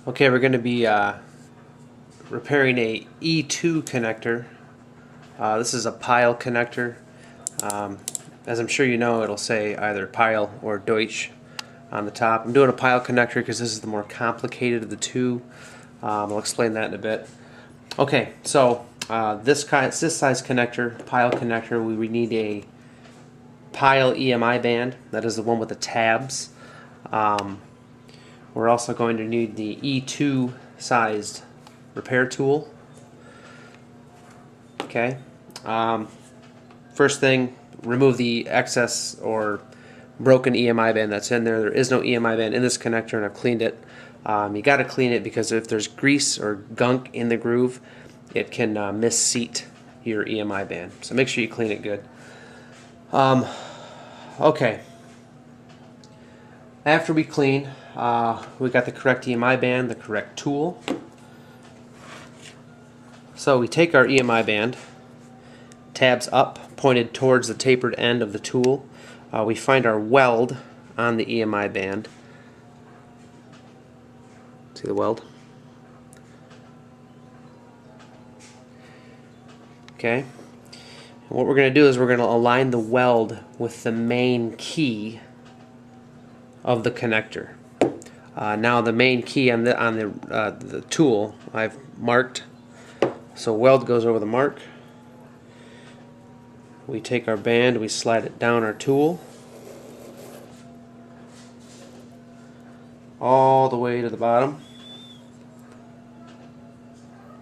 Okay, we're going to be repairing a E2 connector. This is a pile connector. As I'm sure you know, it'll say either pile or Deutsch on the top. I'm doing a pile connector because this is the more complicated of the two. I'll explain that in a bit. Okay, so this size connector, pile connector, we need a pile EMI band. That is the one with the tabs. We're also going to need the E2 sized repair tool. Okay. First thing, remove the excess or broken EMI band that's in there. There is no EMI band in this connector, and I've cleaned it. You got to clean it because if there's grease or gunk in the groove, it can misseat your EMI band. So make sure you clean it good. Okay. After we clean, we got the correct EMI band, the correct tool. So we take our EMI band, tabs up, pointed towards the tapered end of the tool. We find our weld on the EMI band. See the weld? Okay. And what we're going to do is we're going to align the weld with the main key of the connector. Now the main key on the tool I've marked. So weld goes over the mark. We take our band, we slide it down our tool all the way to the bottom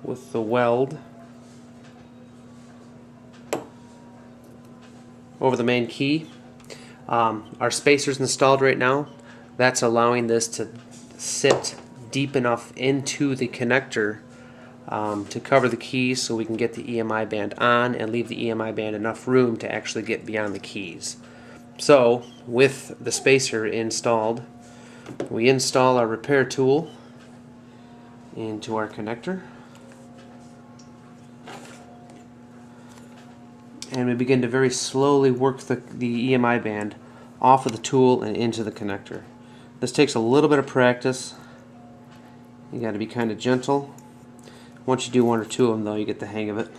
with the weld over the main key. Our spacer's installed right now. That's allowing this to sit deep enough into the connector to cover the keys so we can get the EMI band on and leave the EMI band enough room to actually get beyond the keys. So with the spacer installed, we install our repair tool into our connector and we begin to very slowly work the EMI band off of the tool and into the connector. This takes a little bit of practice. You got to be kind of gentle. Once you do one or two of them, though, you get the hang of it.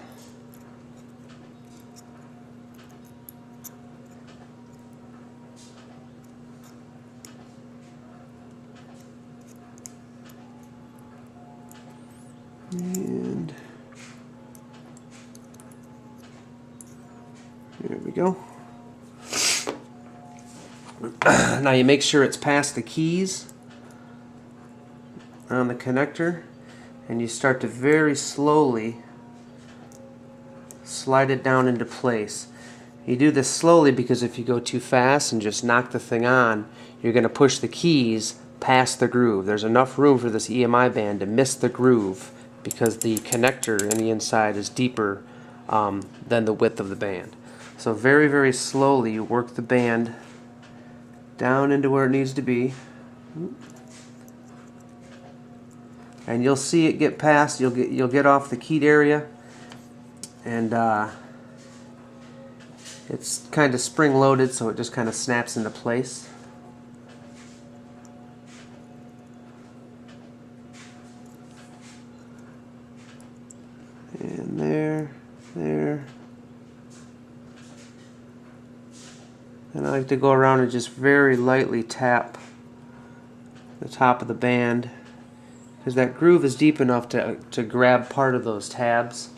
And there we go. Now you make sure it's past the keys on the connector, and you start to very slowly slide it down into place. You do this slowly because if you go too fast and just knock the thing on, you're going to push the keys past the groove. There's enough room for this EMI band to miss the groove because the connector in the inside is deeper than the width of the band. So very, very slowly you work the band down into where it needs to be. And you'll see it get past. You'll get off the keyed area, and it's kind of spring-loaded, so it just kind of snaps into place. And there. And I like to go around and just very lightly tap the top of the band, because that groove is deep enough to grab part of those tabs.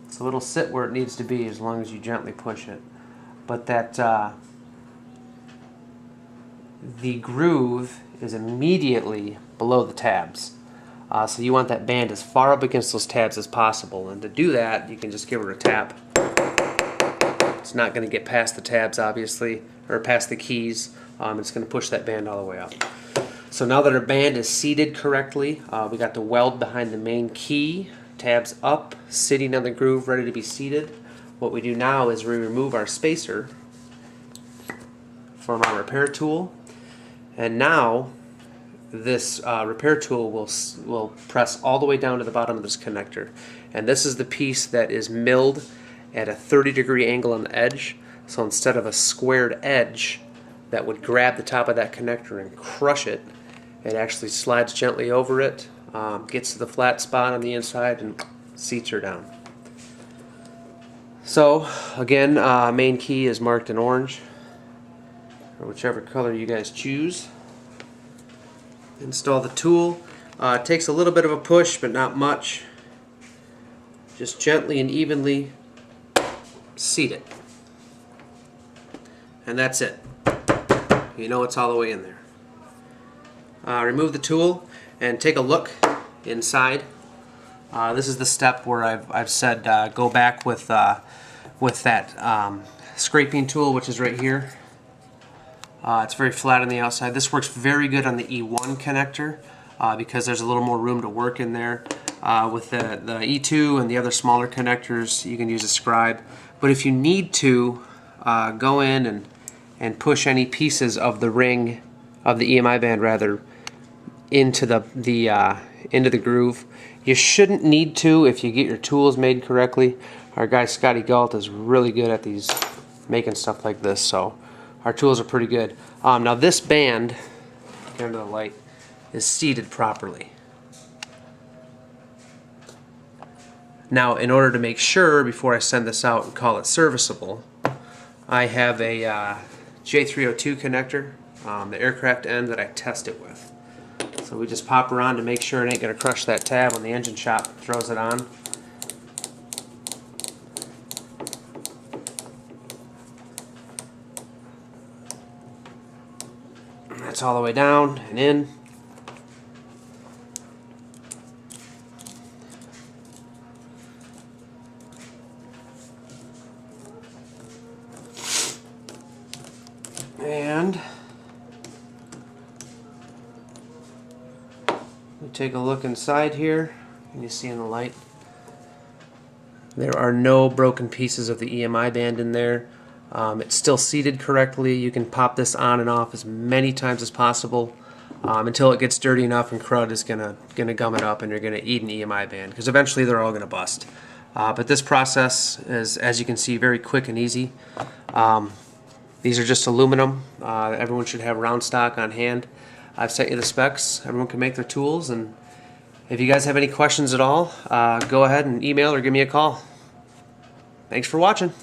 So it'll sit where it needs to be as long as you gently push it. But that the groove is immediately below the tabs. So you want that band as far up against those tabs as possible. And to do that, you can just give it a tap. It's not going to get past the tabs, obviously, or past the keys. It's going to push that band all the way up. So now that our band is seated correctly, we got the weld behind the main key, tabs up, sitting on the groove, ready to be seated. What we do now is we remove our spacer from our repair tool, and now this repair tool will press all the way down to the bottom of this connector. And this is the piece that is milled at a 30-degree angle on the edge. So instead of a squared edge that would grab the top of that connector and crush it, It actually slides gently over it, gets to the flat spot on the inside, and seats her down. So again, main key is marked in orange, or whichever color you guys choose. Install the tool. It takes a little bit of a push, but not much. Just gently and evenly seat it. And that's it. You know it's all the way in there. Remove the tool and take a look inside. This is the step where I've said go back with that scraping tool, which is right here. It's very flat on the outside. This works very good on the E1 connector because there's a little more room to work in there. With the E2 and the other smaller connectors, you can use a scribe. But if you need to go in and push any pieces of the ring, of the EMI band rather, into the groove, you shouldn't need to if you get your tools made correctly. Our guy Scotty Galt is really good at making stuff like this, so our tools are pretty good. Now this band, get under the light, is seated properly. Now, in order to make sure before I send this out and call it serviceable, I have a J302 connector, the aircraft end that I test it with. So we just pop her on to make sure it ain't going to crush that tab when the engine shop throws it on. That's all the way down and in. And we take a look inside here, and you see in the light there are no broken pieces of the EMI band in there. It's still seated correctly. You can pop this on and off as many times as possible until it gets dirty enough and crud is gonna gum it up and you're gonna eat an EMI band, because eventually they're all gonna bust. But this process is, as you can see, very quick and easy. These are just aluminum. Everyone should have round stock on hand. I've sent you the specs. Everyone can make their tools, and if you guys have any questions at all, go ahead and email or give me a call. Thanks for watching.